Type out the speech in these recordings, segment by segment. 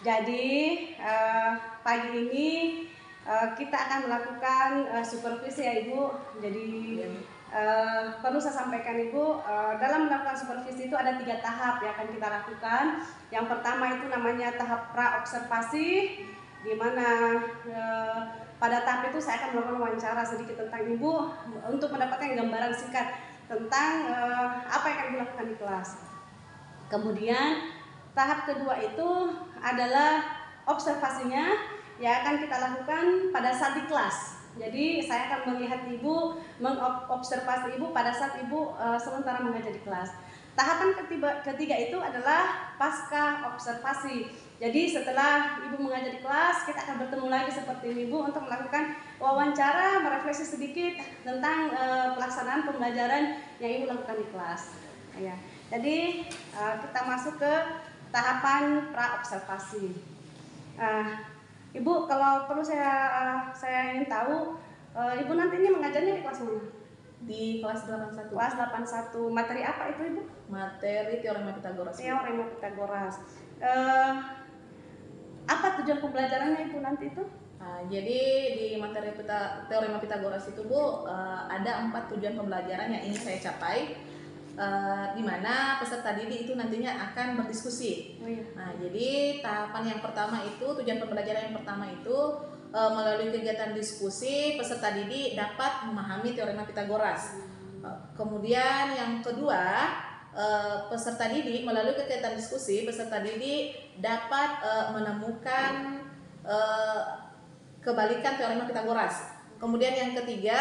Jadi pagi ini kita akan melakukan supervisi ya Ibu. Jadi perlu saya sampaikan Ibu, dalam melakukan supervisi itu ada 3 tahap yang akan kita lakukan. Yang pertama itu namanya tahap pra-observasi, di mana pada tahap itu saya akan melakukan wawancara sedikit tentang Ibu untuk mendapatkan gambaran singkat tentang apa yang akan dilakukan di kelas. Kemudian tahap kedua itu adalah observasinya yang akan kita lakukan pada saat di kelas. Jadi saya akan melihat Ibu, mengobservasi Ibu pada saat Ibu sementara mengajar di kelas. Tahapan ketiga itu adalah pasca observasi. Jadi setelah Ibu mengajar di kelas, kita akan bertemu lagi seperti Ibu untuk melakukan wawancara, merefleksi sedikit tentang pelaksanaan pembelajaran yang Ibu lakukan di kelas. Ya. Jadi kita masuk ke tahapan pra-observasi. Ibu, kalau perlu saya ingin tahu, Ibu nanti ini mengajarnya di kelas mana? Di kelas 81. Kelas 81. Materi apa itu Ibu? Materi Teorema Pitagoras. Teorema Pitagoras. Apa tujuan pembelajarannya Ibu nanti itu? Jadi di materi Teorema Pitagoras itu Bu, ada 4 tujuan pembelajaran yang ingin saya capai, di mana peserta didik itu nantinya akan berdiskusi. Oh, iya. Nah, jadi tahapan yang pertama itu, tujuan pembelajaran yang pertama itu melalui kegiatan diskusi peserta didik dapat memahami Teorema Pitagoras. Kemudian yang kedua, peserta didik melalui kegiatan diskusi peserta didik dapat menemukan kebalikan Teorema Pitagoras. Kemudian yang ketiga,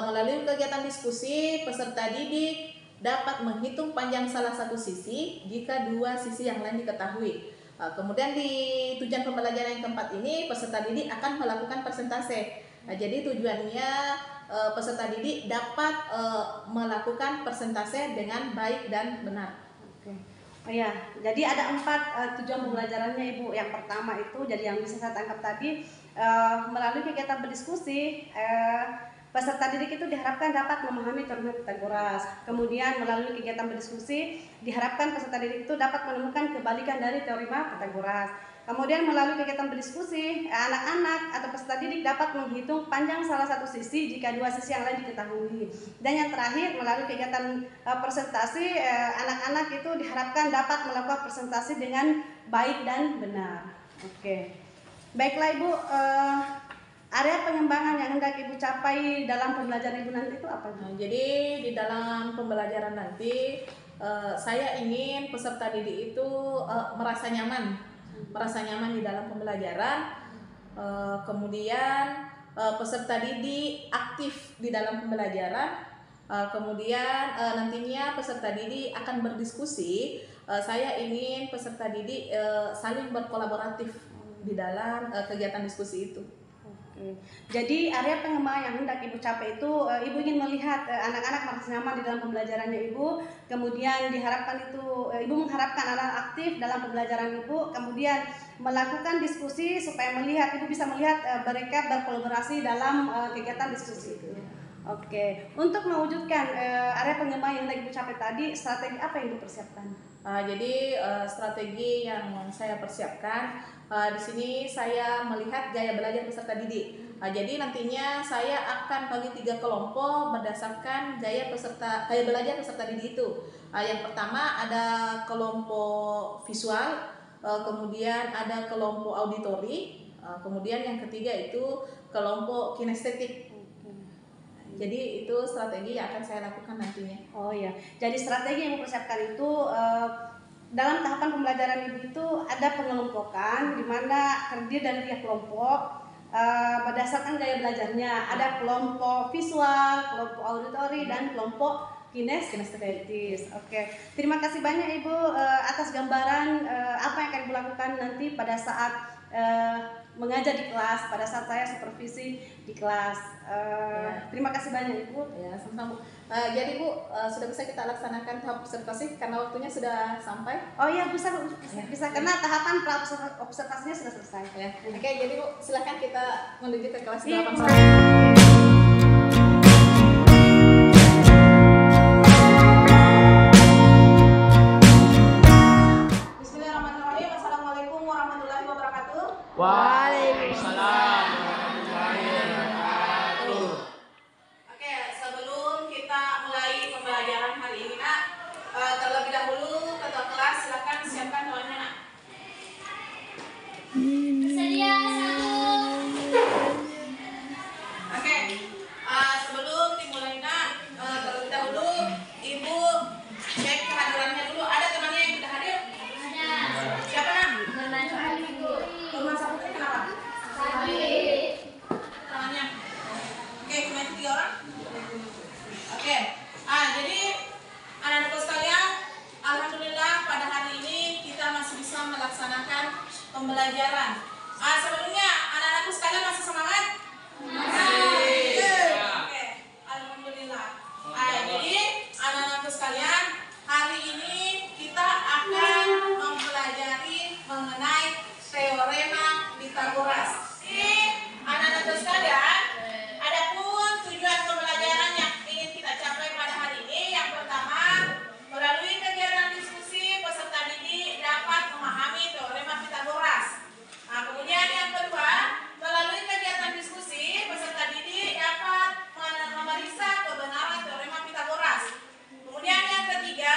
melalui kegiatan diskusi peserta didik dapat menghitung panjang salah satu sisi jika 2 sisi yang lain diketahui. Kemudian di tujuan pembelajaran yang keempat ini peserta didik akan melakukan persentase. Jadi tujuannya peserta didik dapat melakukan persentase dengan baik dan benar. Oke. Oh ya, jadi ada 4 tujuan pembelajarannya Ibu. Yang pertama itu, jadi yang bisa saya tangkap tadi, melalui kegiatan berdiskusi, peserta didik itu diharapkan dapat memahami Teorema Pitagoras. Kemudian melalui kegiatan berdiskusi, diharapkan peserta didik itu dapat menemukan kebalikan dari Teorema Pitagoras. Kemudian melalui kegiatan berdiskusi, anak-anak atau peserta didik dapat menghitung panjang salah satu sisi jika 2 sisi yang lain diketahui. Dan yang terakhir, melalui kegiatan presentasi, anak-anak itu diharapkan dapat melakukan presentasi dengan baik dan benar. Oke. Baiklah Ibu, area pengembangan yang hendak Ibu capai dalam pembelajaran Ibu nanti itu apa? Jadi di dalam pembelajaran nanti saya ingin peserta didik itu merasa nyaman di dalam pembelajaran. Kemudian peserta didik aktif di dalam pembelajaran. Kemudian nantinya peserta didik akan berdiskusi. Saya ingin peserta didik saling berkolaboratif di dalam kegiatan diskusi itu. Jadi area pengembangan yang hendak Ibu capai itu, Ibu ingin melihat anak-anak merasa nyaman di dalam pembelajarannya Ibu. Kemudian diharapkan itu, Ibu mengharapkan anak aktif dalam pembelajaran Ibu. Kemudian melakukan diskusi supaya melihat, Ibu bisa melihat mereka berkolaborasi dalam kegiatan diskusi itu. Oke, untuk mewujudkan area pengembangan yang hendak Ibu capai tadi, strategi apa yang Ibu persiapkan? Jadi strategi yang saya persiapkan, di sini saya melihat gaya belajar peserta didik. Jadi nantinya saya akan bagi 3 kelompok berdasarkan gaya belajar peserta didik itu. Yang pertama ada kelompok visual, kemudian ada kelompok auditori, kemudian yang ketiga itu kelompok kinestetik. Jadi itu strategi yang akan saya lakukan nantinya. Oh ya, jadi strategi yang mempersiapkan itu dalam tahapan pembelajaran Ibu itu ada pengelompokan di mana terdiri dari 3 kelompok berdasarkan gaya belajarnya. Ada kelompok visual, kelompok auditori, dan kelompok kinestetis. Oke, terima kasih banyak Ibu atas gambaran apa yang akan Ibu lakukan nanti pada saat mengajar di kelas, pada saat saya supervisi di kelas. Terima kasih banyak Ibu. Ya, sama-sama Bu. Jadi Bu, sudah bisa kita laksanakan tahap observasi karena waktunya sudah sampai. Oh iya, bisa karena tahapan observasinya sudah selesai. Ya. Oke, jadi Bu, silakan kita menuju ke kelas 81. Bismillahirrahmanirrahim. Assalamualaikum warahmatullahi Waalaikumsalam warahmatullahi wabarakatuh. Oke, sebelum kita mulai pembelajaran hari ini, Nak, terlebih dahulu ketua kelas silakan siapkan doanya, Nak. Bersedia Oke, sebelum dimulai, Nak, terlebih dahulu Ibu cek kehadirannya dulu. Ada temannya yang sudah hadir? ada. Siapa, Nak? Bermain sekali Bu. Rumah Saputri kenapa? Sakit. Tangannya. Oke, cuma itu 3 orang. Oke. Jadi anak-anakku sekalian, alhamdulillah pada hari ini kita masih bisa melaksanakan pembelajaran. Sebelumnya anak-anakku sekalian masih semangat? Masih. Oke, alhamdulillah. Jadi anak-anakku sekalian, hari ini kita akan mempelajari mengenai teorema Pythagoras. Anak-anakku sekalian, adapun tujuan pembelajaran yang ingin kita capai pada hari ini, yang pertama, melalui kegiatan diskusi peserta didik dapat memahami teorema Pythagoras. Kemudian yang kedua, melalui kegiatan diskusi peserta didik dapat memeriksa kebenaran teorema Pythagoras. Kemudian yang ketiga,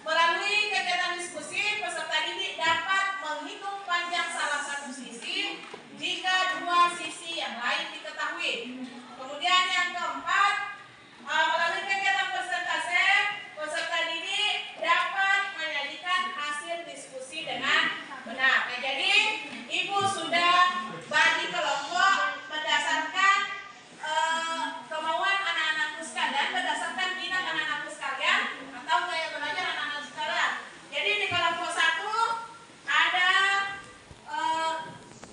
melalui kegiatan diskusi peserta didik dapat menghitung panjang salah satu sisi jika dua sisi yang lain diketahui. Kemudian yang keempat, melalui kegiatan presentase peserta didik dapat menyajikan hasil diskusi dengan benar. Jadi Ibu sudah bagi kelompok berdasarkan kemauan anak-anakku sekalian, berdasarkan minat anak-anakku sekalian atau gaya belajar anak-anakku sekalian. Jadi di kelompok 1 ada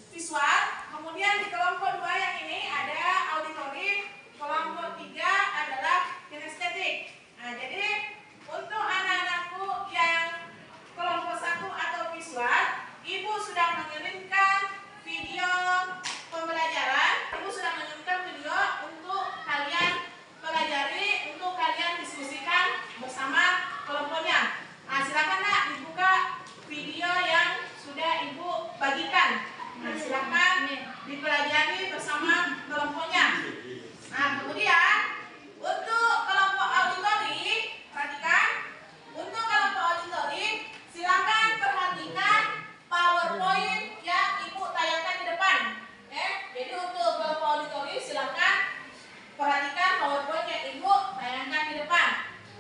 visual, kemudian di kelompok 2 yang ini ada auditory, kelompok 3 adalah kinestetik. Jadi untuk anak-anakku yang kelompok 1 atau visual, Ibu sudah mengirimkan video pembelajaran, Ibu sudah mengirimkan video untuk kalian pelajari, untuk kalian diskusikan bersama kelompoknya. Silakan Nak dibuka video yang sudah Ibu bagikan. Silakan dipelajari bersama kelompoknya. Kemudian untuk kelompok auditori, perhatikan. Untuk kelompok auditori, silakan perhatikan PowerPoint yang Ibu tayangkan di depan. Jadi untuk kelompok auditori, silakan perhatikan PowerPoint yang Ibu tayangkan di depan.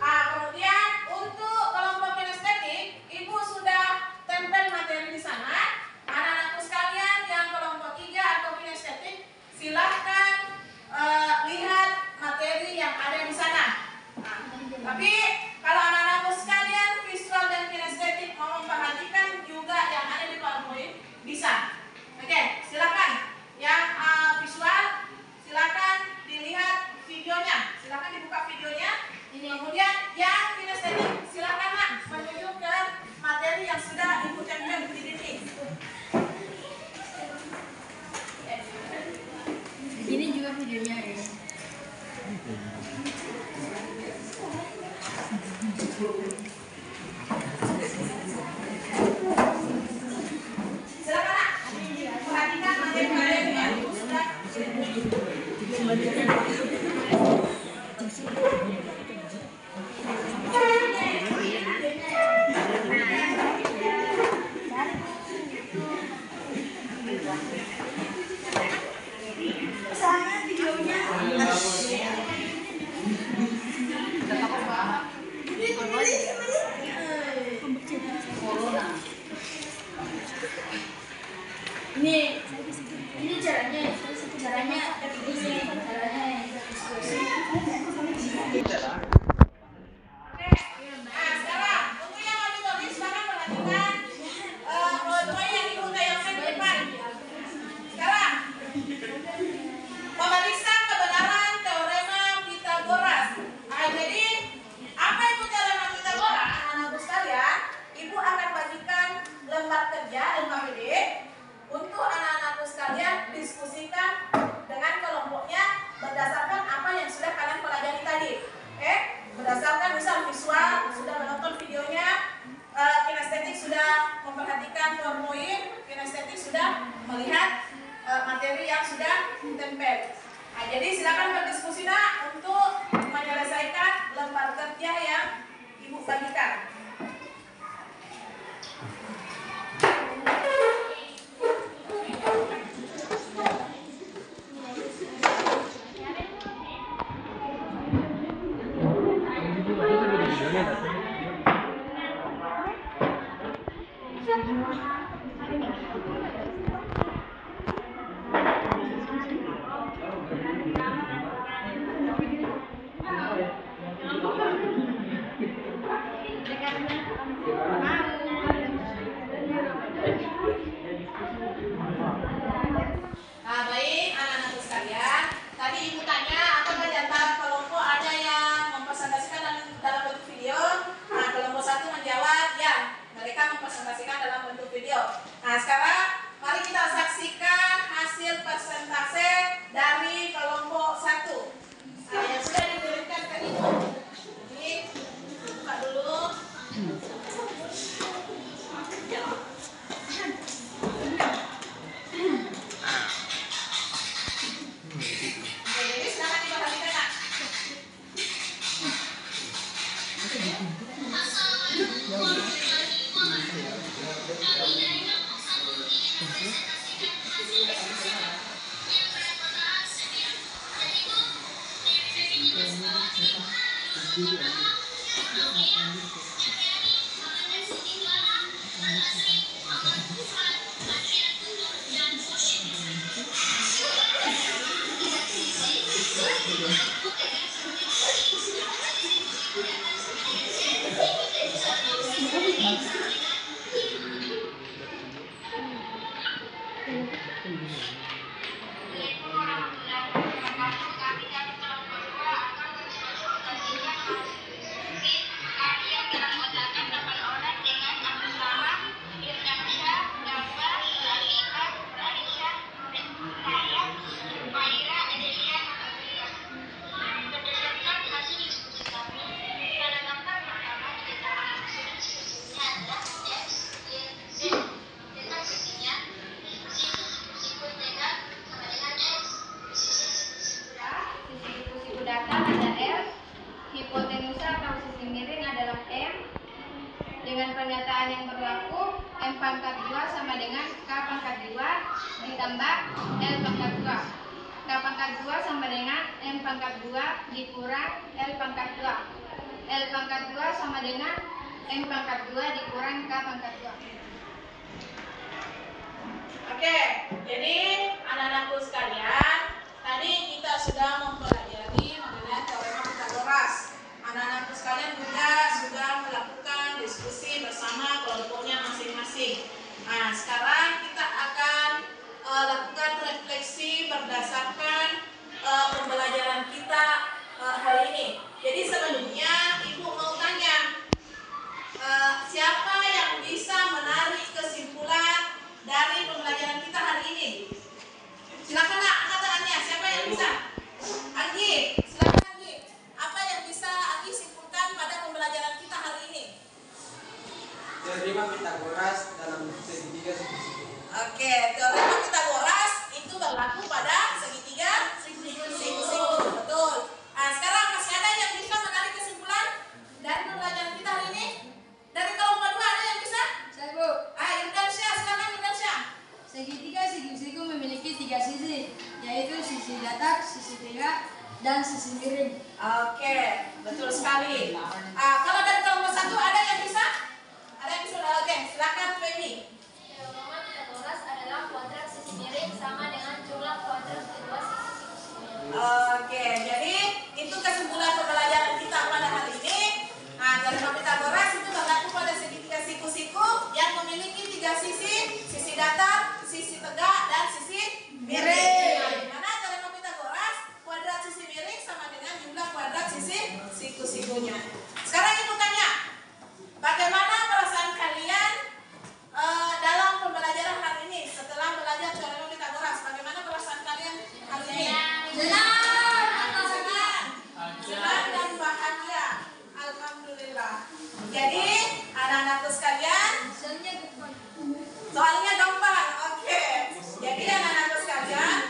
Kemudian untuk kelompok kinestetik, Ibu sudah tempel materi di sana. Anak-anakku sekalian yang kelompok 3 atau kinestetik, silahkan lihat materi yang ada di sana. Tapi kalau anak-anakku sekalian visual dan kinestetik mau memperhatikan juga yang ada di PowerPoint, bisa. Oke, silakan. Yang visual, silakan dilihat videonya. Silakan dibuka videonya. Kemudian yang kinestetik, silakan Nak menuju ke materi yang sudah Ibu tempel di dinding. Ini juga videonya ya. Silakan Nak, perhatikan materi-materi yang Ibu sudah Sana videonya. Ini caranya sekarang untuk yang auditori silakan perhatikan PowerPoint yang Ibu tayangkan di depan. Sekarang memeriksa kebenaran teorema Pythagoras. Jadi apa itu teorema Pythagoras? Anak-anakku sekalian, Ibu akan bagikan lembar kerja, lembar PD untuk anak-anakku sekalian diskusikan dengan kelompoknya berdasarkan apa yang sudah kalian pelajari tadi. tempel. Nah, jadi silakan berdiskusi nak untuk menyelesaikan lembar kerja yang ibu bagikan. Nah, baik anak-anakku sekalian, tadi ibu tanya apakah di antara kelompok ada yang mempresentasikan dalam bentuk video. Nah, kelompok satu menjawab ya, mereka mempresentasikan dalam bentuk video. Nah, sekarang mari kita saksikan hasil persentase dari kelompok satu. Nah, yang sudah diberikan ke ibu. Ini buka dulu. Jadi silakan diperhatikan nak. Dengan pernyataan yang berlaku, M pangkat 2 sama dengan K pangkat 2 ditambah L pangkat 2. K pangkat 2 sama dengan M pangkat 2 dikurang L pangkat 2. L pangkat 2 sama dengan M pangkat 2 dikurang K pangkat 2. Oke, jadi anak-anakku sekalian, tadi kita sudah mempelajari mengenai teorema Pythagoras. Anak-anakku sekalian juga sudah melakukan diskusi bersama kelompoknya masing-masing. Nah, sekarang kita akan lakukan refleksi berdasarkan pembelajaran kita hari ini. Jadi sebelumnya ibu mau tanya, siapa yang bisa menarik kesimpulan dari pembelajaran kita hari ini? Silakan nak, angkat tangannya. Siapa yang bisa? Anggi, silakan Anggi. Apa yang bisa Anggi simpulkan pada pembelajaran kita hari ini? Teorema Pythagoras dalam segitiga sisi. Oke, teorema Pythagoras itu berlaku pada segitiga siku-siku. Betul. Nah, sekarang masih ada yang bisa menarik kesimpulan dari pembelajaran kita hari ini? Dari kelompok 2 ada yang bisa? Saya, Bu. Irdansyah, silakan Irdansyah. Segitiga siku-siku memiliki 3 sisi, yaitu sisi datar, sisi tegak, dan sisi miring. Oke, betul sekali. Kalau dari kelompok 1 ada yang bisa? Ada yang bisa? Oke, silakan Femi. Teorema Pythagoras adalah kuadrat sisi miring sama dengan jumlah kuadrat kedua sisi siku-sikunya. Oke, jadi itu kesimpulan pembelajaran kita pada hari ini. Nah, teorema Pythagoras itu berlaku pada segitiga siku-siku yang memiliki 3 sisi, sisi datar, sisi tegak, dan sisi miring. Nah, di mana teorema Pythagoras kuadrat sisi miring sama dengan jumlah kuadrat sisi siku-sikunya. Sekarang ibu tanya, bagaimana perasaan kalian dalam pembelajaran hari ini setelah belajar teorema Pythagoras? Bagaimana perasaan kalian hari ini? Senang dan bahagia. Alhamdulillah. Jadi anak-anakku sekalian, soalnya gampang. Oke. Jadi anak-anakku sekalian,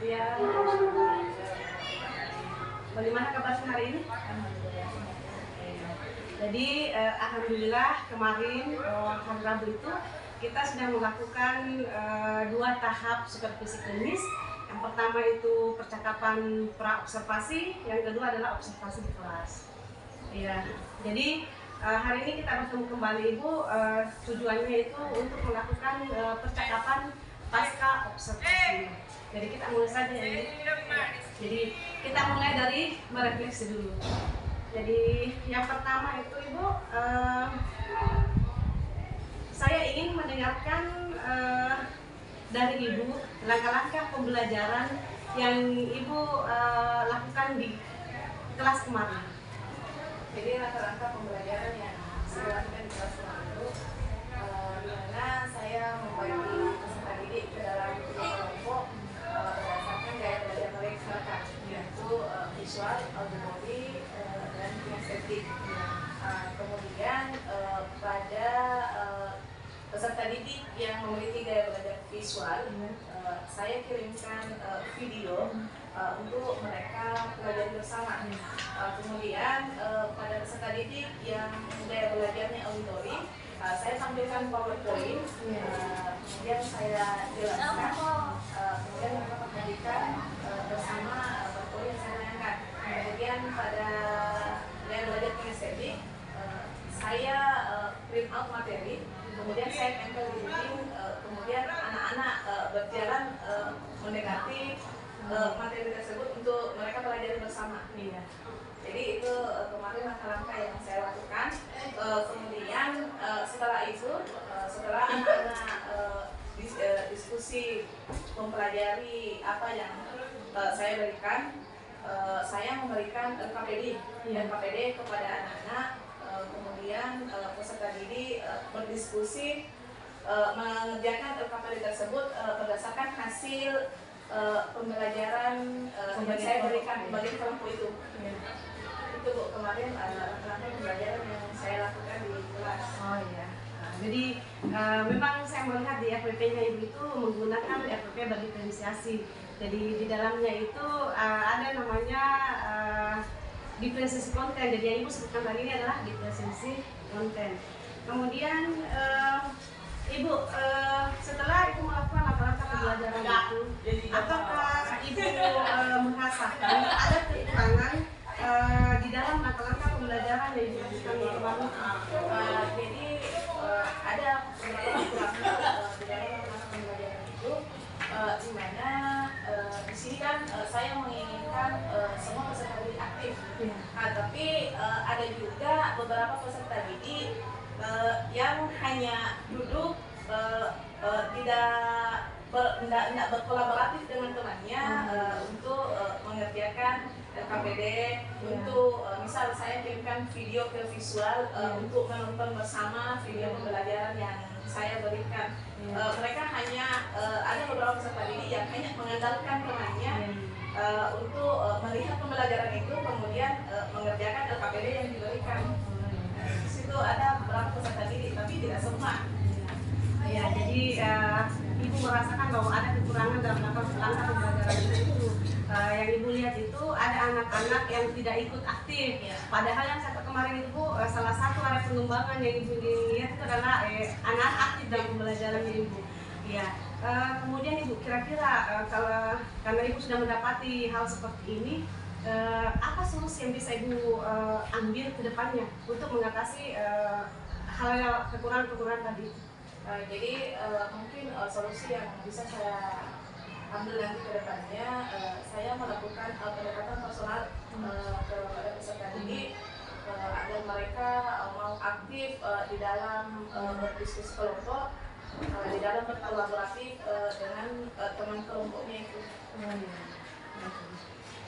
Ya. Bagaimana kabarnya hari ini? Jadi alhamdulillah kemarin hari Rabu itu kita sudah melakukan 2 tahap supervisi klinis. Yang pertama itu percakapan pra-observasi, yang kedua adalah observasi di kelas. Ya, jadi hari ini kita bertemu kembali Ibu. Tujuannya itu untuk melakukan percakapan pasca observasi. Jadi kita mulai saja ya. Jadi kita mulai dari merefleksi dulu. Jadi yang pertama itu Ibu, saya ingin mendengarkan dari Ibu langkah-langkah pembelajaran yang Ibu lakukan di kelas kemarin. Jadi langkah-langkah pembelajaran yang saya lakukan di kelas kemarin itu, di mana saya membagi peserta didik ke dalam 3 kelompok berdasarkan gaya belajar mereka, yaitu visual, auditory, dan kinestetik. Kemudian pada peserta didik yang memiliki gaya belajar visual, saya kirimkan video untuk mereka pelajari bersama. Kemudian pada peserta didik yang gaya belajarnya auditory, saya tampilkan PowerPoint, kemudian saya jelaskan, kemudian mereka perhatikan bersama PowerPoint yang saya tayangkan. Kemudian pada gaya belajar kinestetik, saya print out materi, kemudian saya tempel di dinding, kemudian anak-anak berjalan mendekati materi tersebut untuk mereka pelajari bersama. Jadi itu kemarin langkah-langkah yang saya lakukan. Kemudian setelah itu, setelah anak-anak diskusi mempelajari apa yang saya berikan, saya memberikan KPD kepada anak-anak. Kemudian peserta didik berdiskusi mengerjakan LKPD tersebut berdasarkan hasil pembelajaran yang saya berikan bagi kelompok itu. Itu Bu, kemarin langkah pembelajaran yang saya lakukan di kelas. Oh iya. Jadi memang saya melihat di FPP-nya Ibu itu menggunakan FPP bagi diferensiasi. Jadi di dalamnya itu ada namanya diferensiasi konten. Jadi yang Ibu sebutkan tadi ini adalah diferensiasi konten. Kemudian Ibu setelah Ibu melakukan langkah-langkah pembelajaran itu, apakah Ibu merasakan ada kekurangan di dalam langkah-langkah pembelajaran yang Ibu lakukan kemarin? Jadi ada beberapa kekurangan di dalam langkah pembelajaran itu, di mana di sini kan saya menginginkan semua peserta didik aktif. Tapi ada juga beberapa peserta didik yang hanya duduk, tidak berkolaboratif dengan temannya untuk mengerjakan KPD, untuk misal saya kirimkan video ke visual untuk menonton bersama video pembelajaran yang saya berikan. Mereka hanya ada beberapa peserta didik yang hanya mengandalkan temannya untuk melihat pembelajaran itu, kemudian mengerjakan LKPD yang diberikan. Di situ ada beberapa peserta didik, tapi tidak semua. Ya, jadi Ibu merasakan bahwa ada kekurangan dalam langkah pembelajaran itu. Yang Ibu lihat itu ada anak-anak yang tidak ikut aktif. Padahal yang saya kemarin Ibu, salah satu area pengembangan yang Ibu lihat itu adalah anak aktif dalam pembelajaran Ibu. Ya. Kemudian Ibu kira-kira karena Ibu sudah mendapati hal seperti ini, apa solusi yang bisa Ibu ambil ke depannya untuk mengatasi hal kekurangan-kekurangan tadi? Jadi mungkin solusi yang bisa saya ambil nanti ke depannya, saya melakukan pendekatan personal kepada peserta didik agar mereka mau aktif di dalam berdiskusi kelompok, di dalam berkolaboratif dengan teman kelompoknya itu.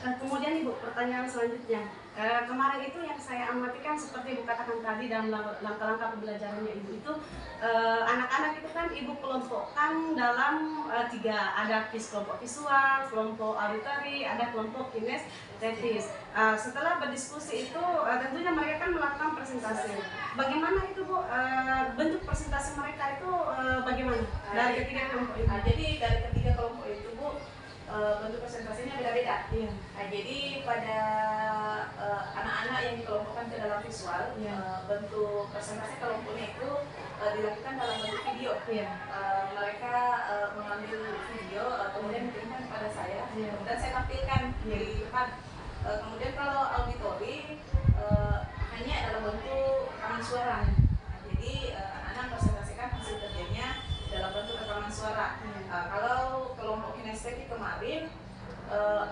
Kemudian Ibu, pertanyaan selanjutnya, kemarin itu yang saya amatikan seperti Ibu katakan tadi dalam langkah-langkah pembelajarannya Ibu itu, anak-anak itu kan Ibu kelompokkan dalam 3, ada kelompok visual, kelompok auditory, ada kelompok kinestetis. Setelah berdiskusi itu tentunya mereka kan melakukan presentasi. Bagaimana itu Bu, bentuk presentasi mereka itu bagaimana dari ketiga kelompok itu? Jadi dari ketiga kelompok itu Bu, bentuk presentasinya beda-beda. Iya. Nah, jadi pada anak-anak yang dikelompokkan ke dalam visual, bentuk presentasi kelompoknya itu dilakukan dalam bentuk video. Iya. Mereka mengambil video, kemudian dikirimkan kepada saya, Iya. dan saya tampilkan di depan. Kemudian kalau auditori hanya dalam bentuk rekaman suara. Nah, jadi anak-anak presentasikan hasil kerjanya dalam bentuk rekaman suara. Kalau kelompok kinestetik kemarin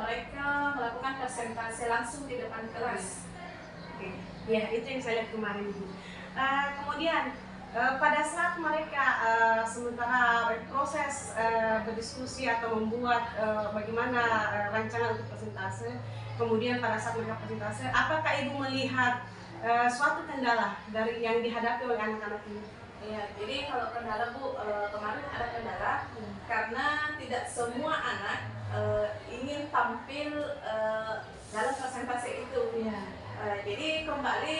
mereka melakukan presentasi langsung di depan kelas. Oke. Ya, itu yang saya lihat kemarin Ibu. Kemudian pada saat mereka sementara proses berdiskusi atau membuat bagaimana rancangan untuk presentase, kemudian pada saat mereka presentase, apakah Ibu melihat suatu kendala dari yang dihadapi oleh anak-anak ini? Ya, jadi kalau kendala Bu, kemarin ada kendala karena tidak semua anak ingin tampil dalam presentasi itu. Iya. Jadi kembali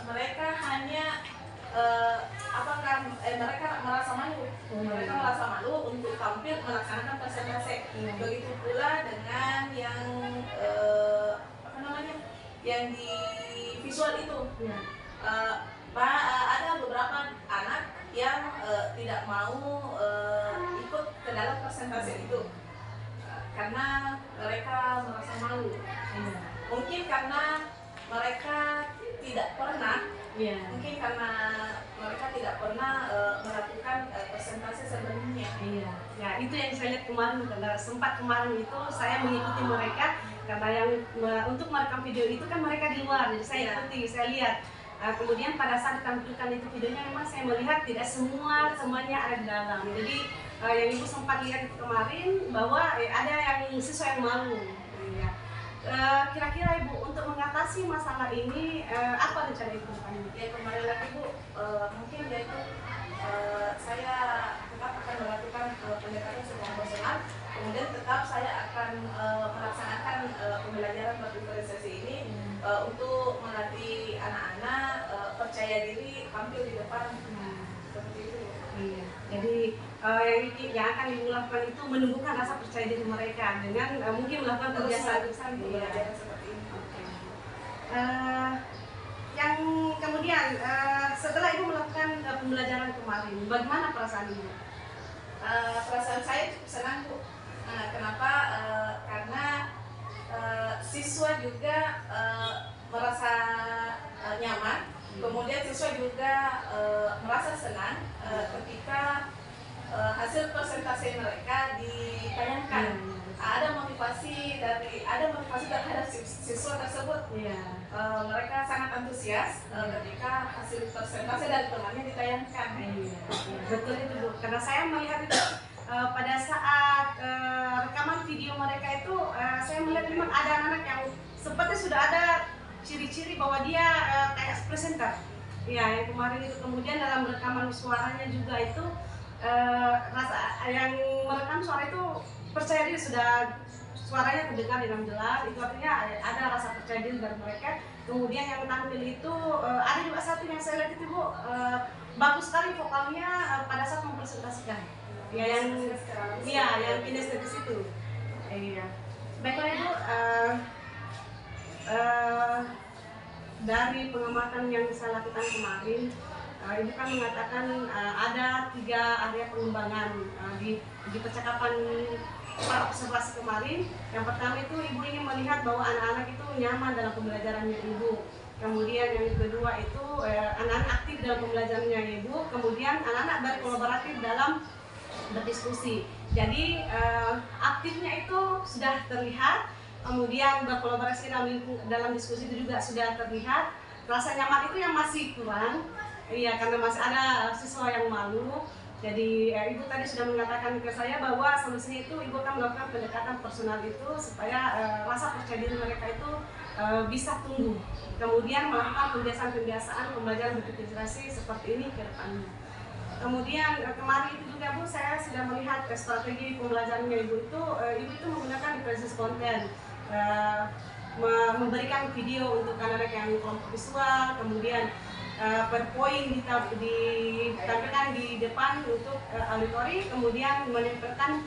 mereka hanya mereka merasa malu. Mereka merasa malu untuk tampil melaksanakan presentasi. Begitu pula dengan yang yang di visual itu. Ada beberapa anak yang tidak mau ikut ke dalam presentasi itu karena mereka merasa malu. Mungkin karena mereka tidak pernah, mungkin karena mereka tidak pernah melakukan presentasi sebelumnya. Ya, itu yang saya lihat kemarin, karena sempat kemarin itu saya mengikuti mereka karena yang untuk merekam video itu kan mereka di luar, jadi saya ikuti, saya lihat. Kemudian pada saat ditampilkan itu videonya memang saya melihat tidak semuanya ada di dalam. Jadi yang Ibu sempat lihat kemarin bahwa ada yang siswa yang malu. Kira-kira Ibu untuk mengatasi masalah ini apa rencana Ibu depannya? Ya, kembali lagi Bu, mungkin yaitu saya tetap akan melakukan pendekatan secara personal, kemudian tetap saya akan melaksanakan pembelajaran berdiferensiasi ini untuk melatih anak-anak percaya diri tampil di depan. Seperti itu. Iya. Jadi yang akan dilakukan itu menumbuhkan rasa percaya diri mereka dengan mungkin melakukan kebiasaan pembelajaran seperti ini. Yang kemudian setelah Ibu melakukan pembelajaran kemarin, bagaimana perasaan Ibu? Perasaan saya cukup senang Bu. Kenapa? Karena siswa juga merasa nyaman, kemudian siswa juga merasa senang ketika hasil presentasi mereka ditayangkan. Ada motivasi terhadap siswa tersebut. Mereka sangat antusias ketika hasil presentasi dari temannya ditayangkan. Betul itu Bu, karena saya melihat itu pada saat rekaman video mereka itu saya melihat memang ada anak-anak yang seperti sudah ada ciri-ciri bahwa dia kayak presenter. Ya, yang kemarin itu kemudian dalam rekaman suaranya juga itu rasa yang merekam suara itu percaya diri, sudah suaranya terdengar dengan jelas, itu artinya ada rasa percaya diri dari mereka. Kemudian yang tampil itu ada juga satu yang saya lihat itu Bu, bagus sekali vokalnya pada saat mempresentasikan. Yang kinestetis itu. Baiklah Ibu, dari pengamatan yang saya lakukan kemarin, Ibu kan mengatakan ada 3 area pengembangan di percakapan observasi kemarin. Yang pertama itu Ibu ingin melihat bahwa anak-anak itu nyaman dalam pembelajarannya Ibu. Kemudian yang kedua itu anak-anak aktif dalam pembelajarannya Ibu. Kemudian anak-anak berkolaboratif dalam berdiskusi. Jadi aktifnya itu sudah terlihat. Kemudian berkolaborasi dalam diskusi itu juga sudah terlihat. Rasa nyaman itu yang masih kurang, karena masih ada siswa yang malu. Jadi Ibu tadi sudah mengatakan ke saya bahwa solusinya itu Ibu akan melakukan pendekatan personal itu supaya rasa percaya diri mereka itu bisa tumbuh. Kemudian melakukan kebiasaan-kebiasaan pembelajaran berintegrasi seperti ini ke depannya. Kemudian kemarin itu juga Bu, saya sudah melihat strategi pembelajarannya Ibu itu menggunakan diferensiasi konten. Memberikan video untuk anak-anak yang kelompok visual, kemudian per poin ditampilkan di depan untuk auditori, kemudian menempelkan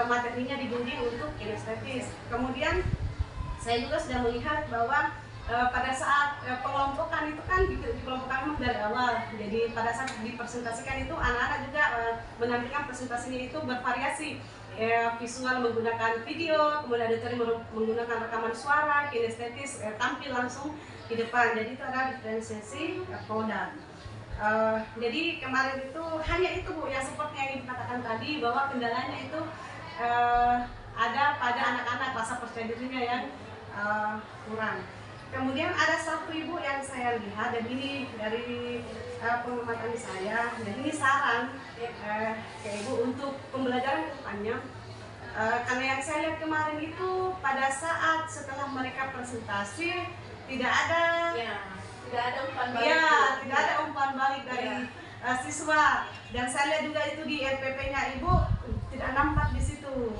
materinya dibimbing untuk kinestetis. Kemudian saya juga sudah melihat bahwa pada saat pengelompokan itu kan dikelompokkan dari awal. Jadi pada saat dipresentasikan itu anak-anak juga menampilkan presentasinya itu bervariasi. Visual menggunakan video, kemudian auditory menggunakan rekaman suara, kinestetis tampil langsung di depan. Jadi itu adalah diferensiasi modal. Jadi kemarin itu hanya itu Bu, yang seperti yang Ibu katakan tadi, bahwa kendalanya itu ada pada anak-anak rasa percaya dirinya yang kurang. Kemudian ada satu Ibu yang saya lihat, dan ini dari pengamatan saya, dan ini saran ke Ibu untuk pembelajaran ke depannya. Karena yang saya lihat kemarin itu pada saat setelah mereka presentasi tidak ada umpan balik. Ya, tidak ada umpan balik dari siswa. Dan saya lihat juga itu di LPP-nya Ibu tidak nampak di situ.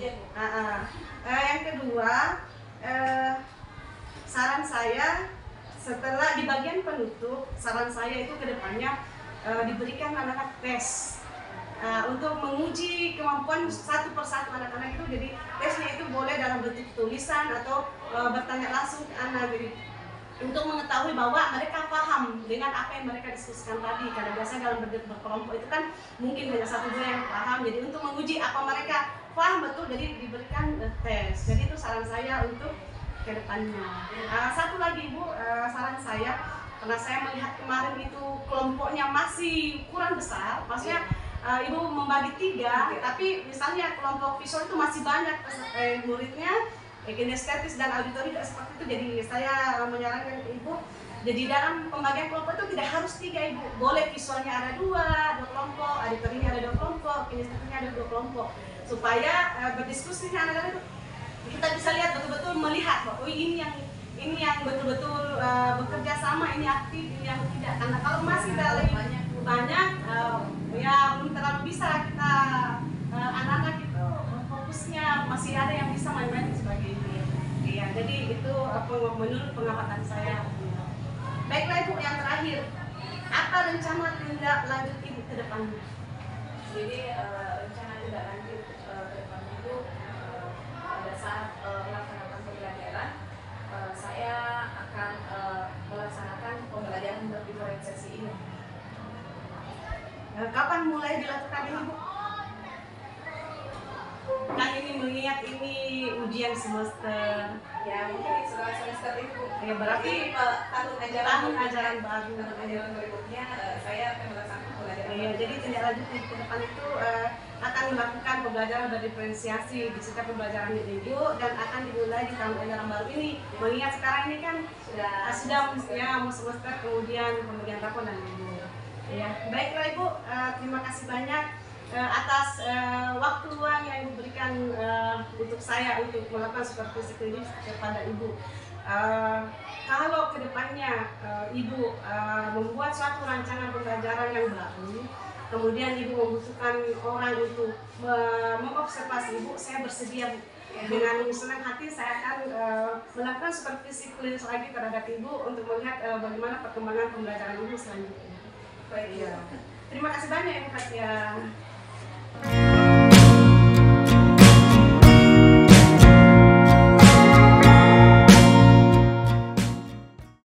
Yang kedua, saran saya setelah di bagian penutup, saran saya itu ke depannya diberikan anak-anak tes untuk menguji kemampuan satu persatu anak-anak itu. Jadi tesnya itu boleh dalam bentuk tulisan atau bertanya langsung ke anak, jadi untuk mengetahui bahwa mereka paham dengan apa yang mereka diskusikan tadi. Karena biasanya dalam berkelompok itu kan mungkin hanya satu dua yang paham. Jadi untuk menguji apa mereka paham betul, jadi diberikan tes. Jadi itu saran saya untuk ke depannya. Satu lagi Bu, saran saya, karena saya melihat kemarin itu kelompoknya masih kurang besar, maksudnya Ibu membagi 3, tapi misalnya kelompok visual itu masih banyak muridnya, kinestetis dan auditori tidak seperti itu. Jadi saya menyarankan ke Ibu, jadi dalam pembagian kelompok itu tidak harus 3 Ibu, boleh visualnya ada 2 kelompok, auditorinya ada 2 kelompok, kinestetisnya ada 2 kelompok, supaya berdiskusinya anak-anak itu kita bisa lihat betul-betul melihat bahwa ini yang betul-betul bekerja sama, ini aktif, ini yang tidak. Karena kalau masih dari banyak ya belum terlalu bisa kita anak-anak itu fokusnya, masih ada yang bisa main-main dan sebagainya. Iya, jadi itu menurut pengamatan saya. Baiklah Ibu, yang terakhir, apa rencana tindak lanjut Ibu ke depannya? Jadi rencana tindak lanjut ke depannya itu pada saat melaksanakan pembelajaran, saya akan melaksanakan pembelajaran berdiferensiasi ini. Kapan mulai dilakukan ini Bu? Kan ini mengingat ini ujian semester. Ya mungkin setelah semester itu Bu. Ya berarti tahun ajaran baru. Tahun ajaran berikutnya saya akan melaksanakan pembelajaran. Iya, jadi tindak lanjut ke depan itu akan melakukan pembelajaran berdiferensiasi di setiap pembelajaran Ibu, dan akan dimulai di tahun ajaran baru ini. Mengingat sekarang ini kan sudah ya mau semester, kemudian pembagian rapor dan Ibu. Ya, baiklah Ibu, terima kasih banyak atas waktu luang yang Ibu berikan untuk saya untuk melakukan supervisi klinis kepada Ibu. Kalau kedepannya Ibu membuat suatu rancangan pembelajaran yang baru, kemudian Ibu membutuhkan orang untuk mengobservasi Ibu, saya bersedia Bu. Dengan senang hati saya akan melakukan supervisi klinis lagi terhadap Ibu untuk melihat bagaimana perkembangan pembelajaran Ibu selanjutnya. Baik, Terima kasih banyak Ibu Fatia.